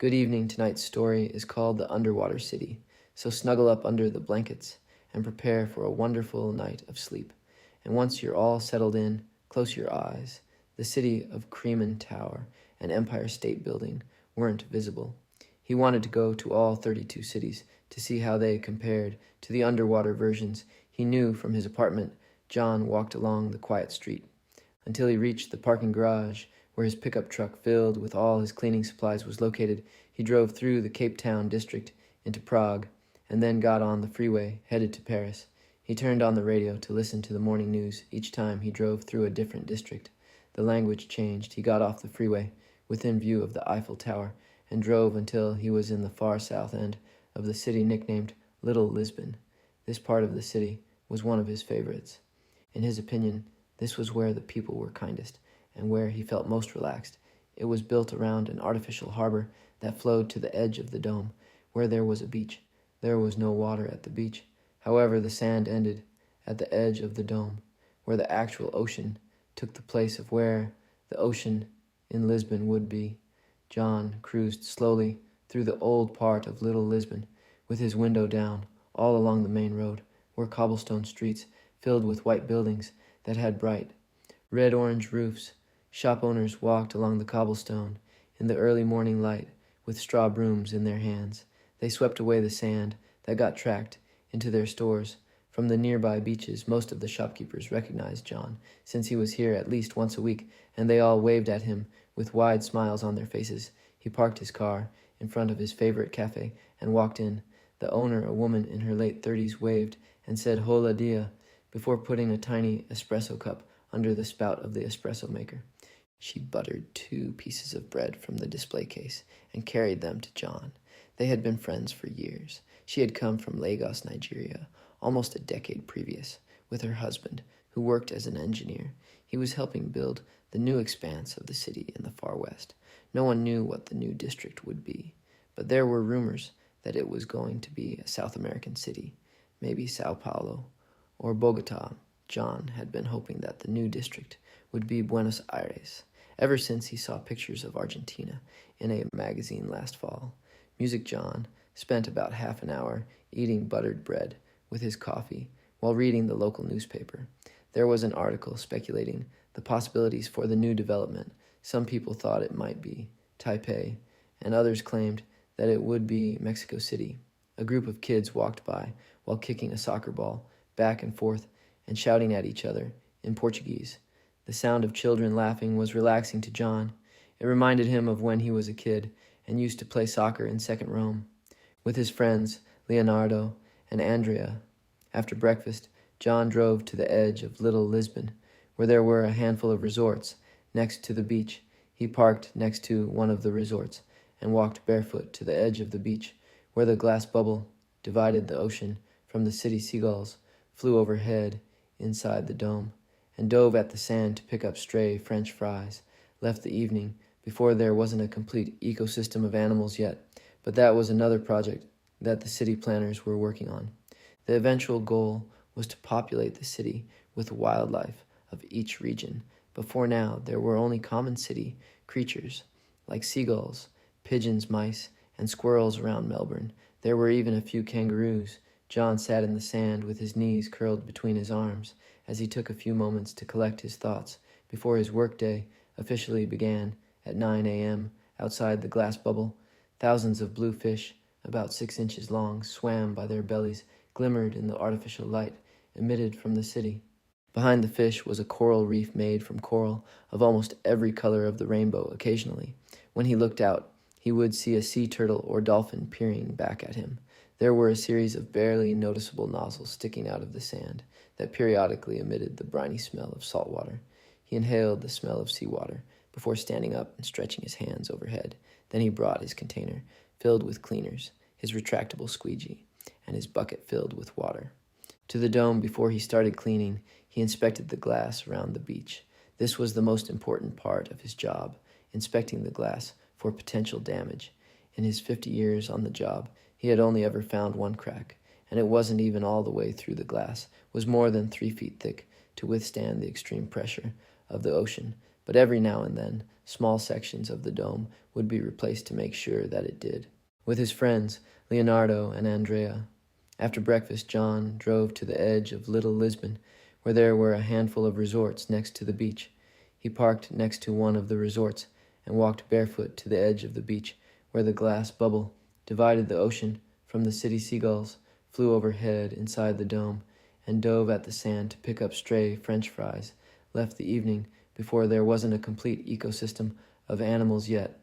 Good evening. Tonight's story is called The Underwater City, so snuggle up under the blankets and prepare for a wonderful night of sleep. And once you're all settled in, close your eyes. The city of Creeman Tower and Empire State Building weren't visible. He wanted to go to all 32 cities to see how they compared to the underwater versions he knew from his apartment. John walked along the quiet street until he reached the parking garage where his pickup truck filled with all his cleaning supplies was located. He drove through the Cape Town district into Prague and then got on the freeway headed to Paris. He turned on the radio to listen to the morning news. Each time he drove through a different district, the language changed. He got off the freeway within view of the Eiffel Tower and drove until he was in the far south end of the city nicknamed Little Lisbon. This part of the city was one of his favorites. In his opinion, this was where the people were kindest and where he felt most relaxed. It was built around an artificial harbor that flowed to the edge of the dome, where there was a beach. There was no water at the beach. However, the sand ended at the edge of the dome, where the actual ocean took the place of where the ocean in Lisbon would be. John cruised slowly through the old part of Little Lisbon, with his window down. All along the main road were cobblestone streets filled with white buildings that had bright red-orange roofs. Shop owners walked along the cobblestone in the early morning light with straw brooms in their hands. They swept away the sand that got tracked into their stores. From the nearby beaches, most of the shopkeepers recognized John, since he was here at least once a week, and they all waved at him with wide smiles on their faces. He parked his car in front of his favorite cafe and walked in. The owner, a woman in her late 30s, waved and said "Hola dia" before putting a tiny espresso cup under the spout of the espresso maker. She buttered 2 pieces of bread from the display case and carried them to John. They had been friends for years. She had come from Lagos, Nigeria, almost a decade previous, with her husband, who worked as an engineer. He was helping build the new expanse of the city in the far west. No one knew what the new district would be, but there were rumors that it was going to be a South American city, maybe Sao Paulo or Bogota. John had been hoping that the new district would be Buenos Aires, ever since he saw pictures of Argentina in a magazine last fall. Music John spent about half an hour eating buttered bread with his coffee while reading the local newspaper. There was an article speculating the possibilities for the new development. Some people thought it might be Taipei, and others claimed that it would be Mexico City. A group of kids walked by while kicking a soccer ball back and forth and shouting at each other in Portuguese. The sound of children laughing was relaxing to John. It reminded him of when he was a kid and used to play soccer in Second Rome with his friends Leonardo and Andrea. After breakfast, John drove to the edge of Little Lisbon, where there were a handful of resorts next to the beach. He parked next to one of the resorts and walked barefoot to the edge of the beach, where the glass bubble divided the ocean from the city. Seagulls flew overhead inside the dome and dove at the sand to pick up stray French fries. Left the evening before there wasn't a complete ecosystem of animals yet, but that was another project that the city planners were working on. The eventual goal was to populate the city with wildlife of each region. Before now, there were only common city creatures like seagulls, pigeons, mice, and squirrels around Melbourne. There were even a few kangaroos. John sat in the sand with his knees curled between his arms as he took a few moments to collect his thoughts before his workday officially began at 9 a.m. Outside the glass bubble, thousands of blue fish, about 6 inches long, swam by their bellies, glimmered in the artificial light emitted from the city. Behind the fish was a coral reef made from coral of almost every color of the rainbow. Occasionally, when he looked out, he would see a sea turtle or dolphin peering back at him. There were a series of barely noticeable nozzles sticking out of the sand that periodically emitted the briny smell of salt water. He inhaled the smell of seawater before standing up and stretching his hands overhead. Then he brought his container filled with cleaners, his retractable squeegee, and his bucket filled with water. To the dome. Before he started cleaning, he inspected the glass around the beach. This was the most important part of his job, inspecting the glass for potential damage. In his 50 years on the job, he had only ever found one crack, and it wasn't even all the way through. The glass was more than 3 feet thick to withstand the extreme pressure of the ocean, but every now and then, small sections of the dome would be replaced to make sure that it did. With his friends, Leonardo and Andrea, after breakfast, John drove to the edge of Little Lisbon, where there were a handful of resorts next to the beach. He parked next to one of the resorts and walked barefoot to the edge of the beach, where the glass bubble divided the ocean from the city. Seagulls flew overhead inside the dome and dove at the sand to pick up stray French fries, left the evening before there wasn't a complete ecosystem of animals yet.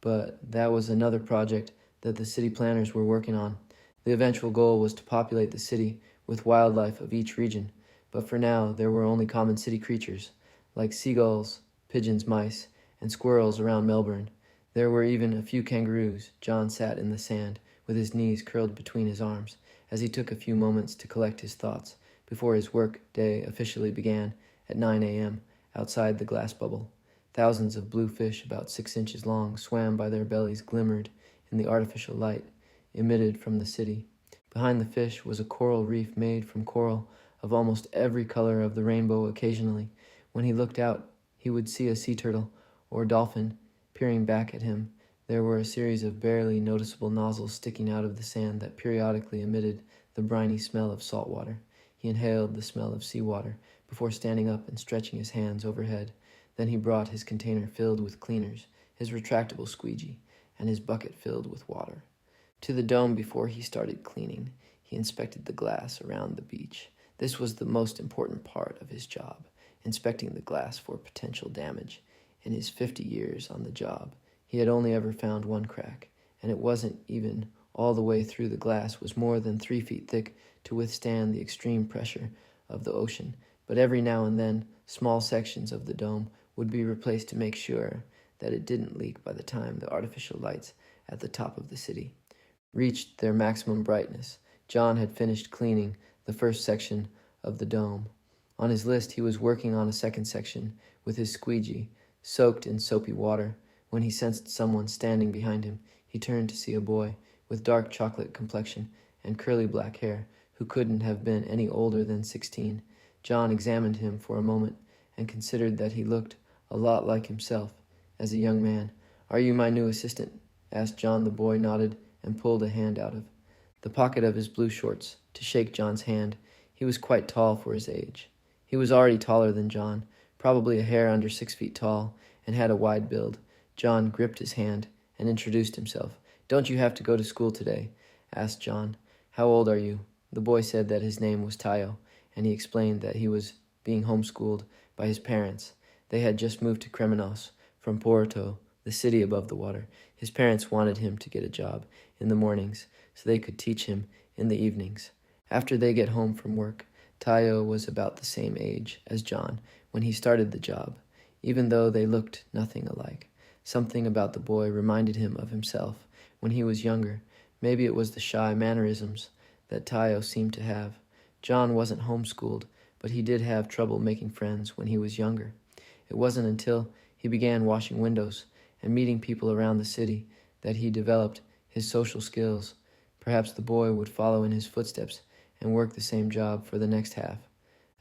But that was another project that the city planners were working on. The eventual goal was to populate the city with wildlife of each region, but for now there were only common city creatures, like seagulls, pigeons, mice, and squirrels around Melbourne. There were even a few kangaroos. John sat in the sand with his knees curled between his arms as he took a few moments to collect his thoughts before his work day officially began at 9 a.m. outside the glass bubble. Thousands of blue fish about 6 inches long swam by. Their bellies glimmered in the artificial light emitted from the city. Behind the fish was a coral reef made from coral of almost every color of the rainbow. Occasionally, when he looked out, he would see a sea turtle or dolphin peering back at him. There were a series of barely noticeable nozzles sticking out of the sand that periodically emitted the briny smell of salt water. He inhaled the smell of seawater before standing up and stretching his hands overhead. Then he brought his container filled with cleaners, his retractable squeegee, and his bucket filled with water to the dome. Before he started cleaning, he inspected the glass around the beach. This was the most important part of his job, inspecting the glass for potential damage. In his 50 years on the job, he had only ever found one crack, and it wasn't even all the way through. The glass was more than 3 feet thick to withstand the extreme pressure of the ocean, but every now and then, small sections of the dome would be replaced to make sure that it didn't leak by the time the artificial lights at the top of the city reached their maximum brightness. John had finished cleaning the first section of the dome. On his list, he was working on a second section with his squeegee soaked in soapy water. When he sensed someone standing behind him, he turned to see a boy with dark chocolate complexion and curly black hair who couldn't have been any older than 16. John examined him for a moment and considered that he looked a lot like himself as a young man. "Are you my new assistant?" asked John. The boy nodded and pulled a hand out of the pocket of his blue shorts to shake John's hand. He was quite tall for his age. He was already taller than John, probably a hair under 6 feet tall, and had a wide build. John gripped his hand and introduced himself. "Don't you have to go to school today?" asked John. "How old are you?" The boy said that his name was Tayo, and he explained that he was being homeschooled by his parents. They had just moved to Kremenos from Porto, the city above the water. His parents wanted him to get a job in the mornings so they could teach him in the evenings. After they get home from work, Tayo was about the same age as John when he started the job, even though they looked nothing alike. Something about the boy reminded him of himself when he was younger. Maybe it was the shy mannerisms that Tayo seemed to have. John wasn't homeschooled, but he did have trouble making friends when he was younger. It wasn't until he began washing windows and meeting people around the city that he developed his social skills. Perhaps the boy would follow in his footsteps and work the same job for the next half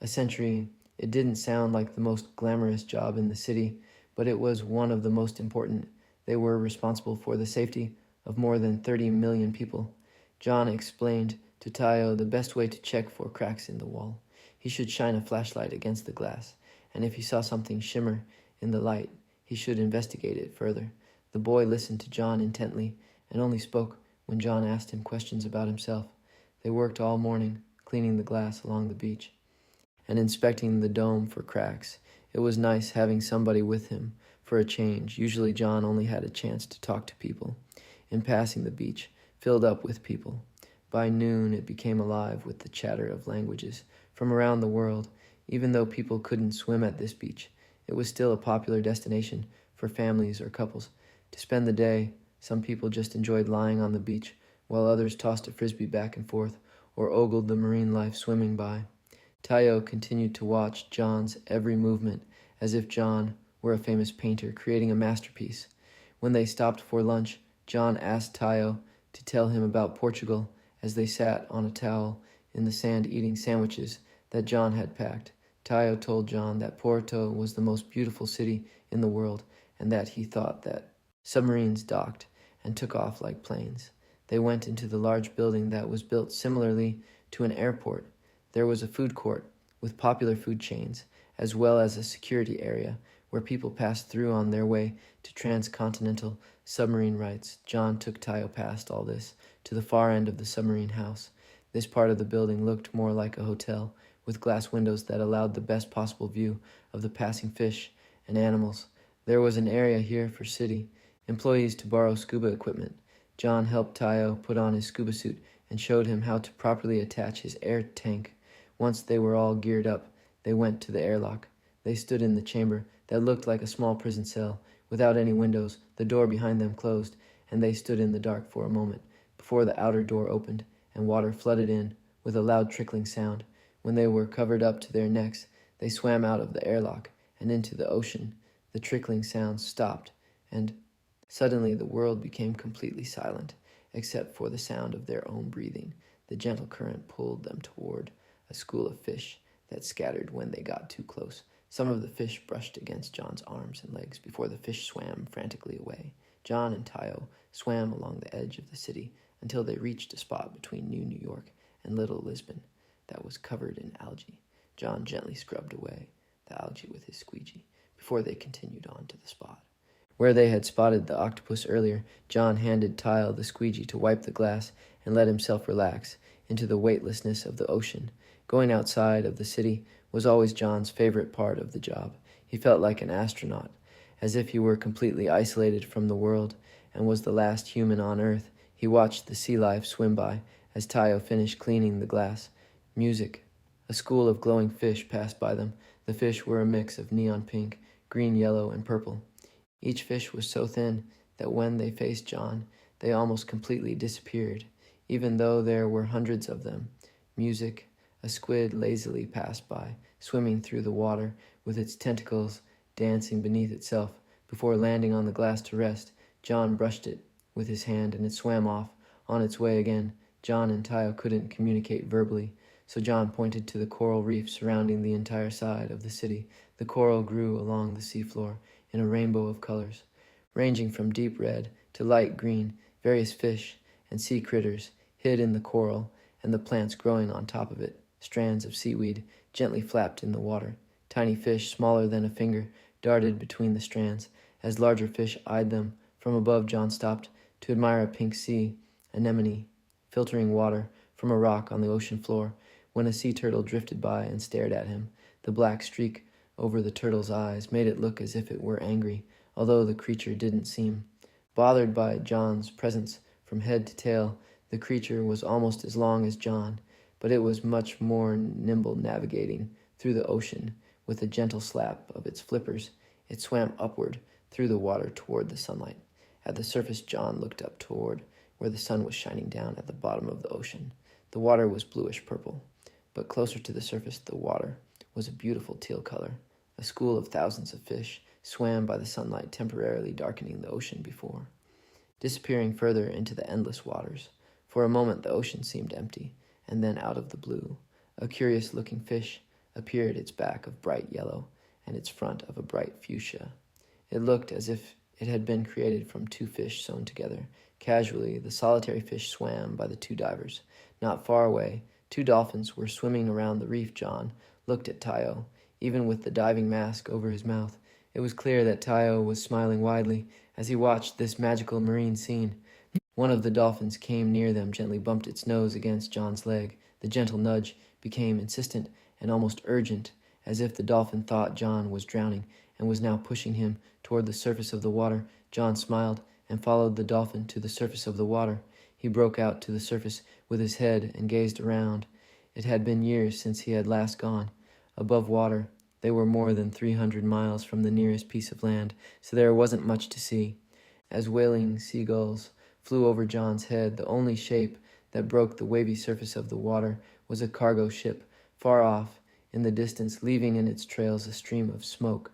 a century. It didn't sound like the most glamorous job in the city, but it was one of the most important. They were responsible for the safety of more than 30 million people. John explained to Tayo the best way to check for cracks in the wall. He should shine a flashlight against the glass, and if he saw something shimmer in the light, he should investigate it further. The boy listened to John intently and only spoke when John asked him questions about himself. They worked all morning, cleaning the glass along the beach and inspecting the dome for cracks. It was nice having somebody with him for a change. Usually John only had a chance to talk to people. In passing, the beach filled up with people. By noon, it became alive with the chatter of languages from around the world. Even though people couldn't swim at this beach, it was still a popular destination for families or couples to spend the day. Some people just enjoyed lying on the beach, while others tossed a frisbee back and forth or ogled the marine life swimming by. Tayo continued to watch John's every movement as if John were a famous painter creating a masterpiece. When they stopped for lunch, John asked Tayo to tell him about Portugal as they sat on a towel in the sand eating sandwiches that John had packed. Tayo told John that Porto was the most beautiful city in the world, and that he thought that submarines docked and took off like planes. They went into the large building that was built similarly to an airport. There was a food court with popular food chains, as well as a security area where people passed through on their way to transcontinental submarine rights. John took Tayo past all this to the far end of the submarine house. This part of the building looked more like a hotel, with glass windows that allowed the best possible view of the passing fish and animals. There was an area here for city employees to borrow scuba equipment. John helped Tayo put on his scuba suit and showed him how to properly attach his air tank. Once they were all geared up, they went to the airlock. They stood in the chamber that looked like a small prison cell, without any windows. The door behind them closed, and they stood in the dark for a moment, before the outer door opened, and water flooded in with a loud trickling sound. When they were covered up to their necks, they swam out of the airlock and into the ocean. The trickling sounds stopped, and suddenly the world became completely silent, except for the sound of their own breathing. The gentle current pulled them toward a school of fish that scattered when they got too close. Some of the fish brushed against John's arms and legs before the fish swam frantically away. John and Tayo swam along the edge of the city until they reached a spot between New York and Little Lisbon that was covered in algae. John gently scrubbed away the algae with his squeegee before they continued on to the spot. Where they had spotted the octopus earlier, John handed Tayo the squeegee to wipe the glass and let himself relax into the weightlessness of the ocean. Going outside of the city was always John's favorite part of the job. He felt like an astronaut, as if he were completely isolated from the world and was the last human on Earth. He watched the sea life swim by as Tayo finished cleaning the glass. Music. A school of glowing fish passed by them. The fish were a mix of neon pink, green, yellow, and purple. Each fish was so thin that when they faced John, they almost completely disappeared, even though there were hundreds of them. Music. A squid lazily passed by, swimming through the water with its tentacles dancing beneath itself. Before landing on the glass to rest, John brushed it with his hand and it swam off on its way again. John and Tayo couldn't communicate verbally, so John pointed to the coral reef surrounding the entire side of the city. The coral grew along the seafloor in a rainbow of colors, ranging from deep red to light green. Various fish and sea critters hid in the coral and the plants growing on top of it. Strands of seaweed gently flapped in the water. Tiny fish, smaller than a finger, darted between the strands. As larger fish eyed them from above, John stopped to admire a pink sea anemone filtering water from a rock on the ocean floor. When a sea turtle drifted by and stared at him, the black streak over the turtle's eyes made it look as if it were angry, although the creature didn't seem bothered by John's presence. From head to tail, the creature was almost as long as John, but it was much more nimble, navigating through the ocean with a gentle slap of its flippers. It swam upward through the water toward the sunlight. At the surface, John looked up toward where the sun was shining down at the bottom of the ocean. The water was bluish-purple, but closer to the surface, the water was a beautiful teal color. A school of thousands of fish swam by the sunlight, temporarily darkening the ocean before disappearing further into the endless waters. For a moment, the ocean seemed empty. And then out of the blue, a curious-looking fish appeared, its back of bright yellow and its front of a bright fuchsia. It looked as if it had been created from two fish sewn together. Casually, the solitary fish swam by the two divers. Not far away, two dolphins were swimming around the reef. John looked at Tayo, even with the diving mask over his mouth. It was clear that Tayo was smiling widely as he watched this magical marine scene. One of the dolphins came near them, gently bumped its nose against John's leg. The gentle nudge became insistent and almost urgent, as if the dolphin thought John was drowning and was now pushing him toward the surface of the water. John smiled and followed the dolphin to the surface of the water. He broke out to the surface with his head and gazed around. It had been years since he had last gone. Above water, they were more than 300 miles from the nearest piece of land, so there wasn't much to see. As wailing seagulls flew over John's head, the only shape that broke the wavy surface of the water was a cargo ship, far off in the distance, leaving in its trails a stream of smoke.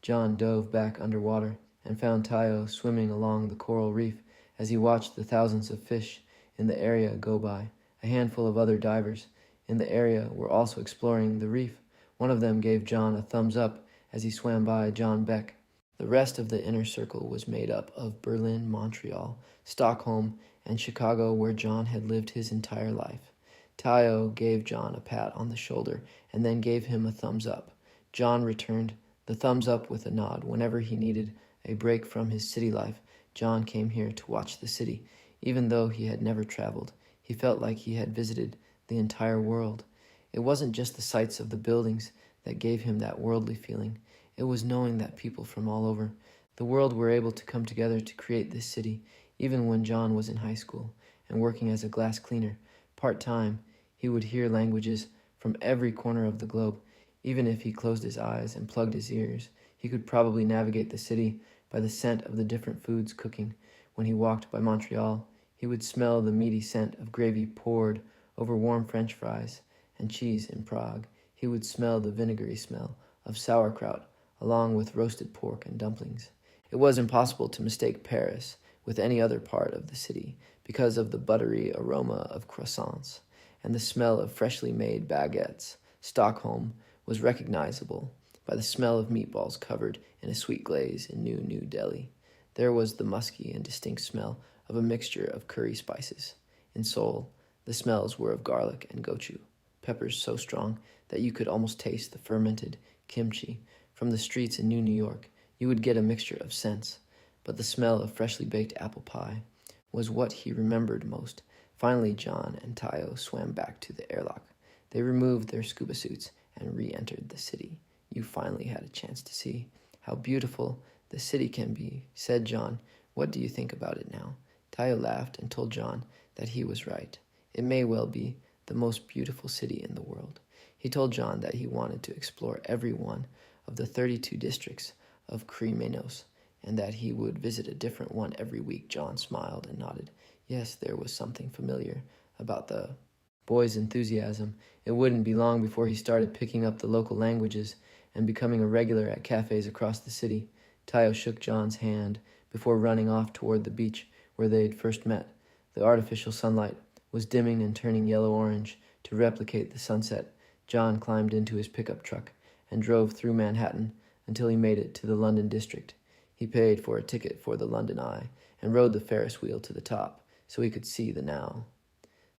John dove back underwater and found Tayo swimming along the coral reef as he watched the thousands of fish in the area go by. A handful of other divers in the area were also exploring the reef. One of them gave John a thumbs up as he swam by. John beckoned The rest of the inner circle was made up of Berlin, Montreal, Stockholm, and Chicago, where John had lived his entire life. Tayo gave John a pat on the shoulder and then gave him a thumbs up. John returned the thumbs up with a nod. Whenever he needed a break from his city life, John came here to watch the city. Even though he had never traveled, he felt like he had visited the entire world. It wasn't just the sights of the buildings that gave him that worldly feeling. It was knowing that people from all over the world were able to come together to create this city. Even when John was in high school and working as a glass cleaner, part-time, he would hear languages from every corner of the globe. Even if he closed his eyes and plugged his ears, he could probably navigate the city by the scent of the different foods cooking. When he walked by Montreal, he would smell the meaty scent of gravy poured over warm French fries and cheese in Prague. He would smell the vinegary smell of sauerkraut along with roasted pork and dumplings. It was impossible to mistake Paris with any other part of the city because of the buttery aroma of croissants and the smell of freshly made baguettes. Stockholm was recognizable by the smell of meatballs covered in a sweet glaze in New Delhi. There was the musky and distinct smell of a mixture of curry spices. In Seoul, the smells were of garlic and gochu, peppers so strong that you could almost taste the fermented kimchi. From the streets in New York, you would get a mixture of scents, but the smell of freshly baked apple pie was what he remembered most. Finally, John and Tayo swam back to the airlock. They removed their scuba suits and re-entered the city. You finally had a chance to see how beautiful the city can be, said John. What do you think about it now? Tayo laughed and told John that he was right. It may well be the most beautiful city in the world. He told John that he wanted to explore every one of the 32 districts of Kremenos, and that he would visit a different one every week. John smiled and nodded. Yes, there was something familiar about the boy's enthusiasm. It wouldn't be long before he started picking up the local languages and becoming a regular at cafes across the city. Tayo shook John's hand before running off toward the beach where they had first met. The artificial sunlight was dimming and turning yellow-orange to replicate the sunset. John climbed into his pickup truck and drove through Manhattan until he made it to the London district. He paid for a ticket for the London Eye and rode the Ferris wheel to the top so he could see the now.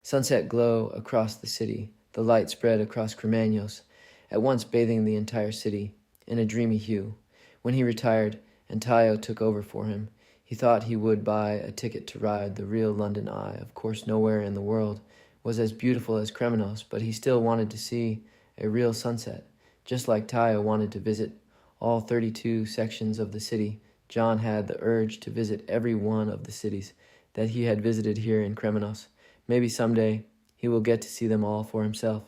Sunset glow across the city. The light spread across Kremenos, at once bathing the entire city in a dreamy hue. When he retired and Tayo took over for him, he thought he would buy a ticket to ride the real London Eye. Of course, nowhere in the world was as beautiful as Kremenos, but he still wanted to see a real sunset. Just like Tayo wanted to visit all 32 sections of the city, John had the urge to visit every one of the cities that he had visited here in Kremenos. Maybe someday he will get to see them all for himself.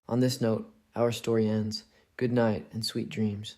On this note, our story ends. Good night and sweet dreams.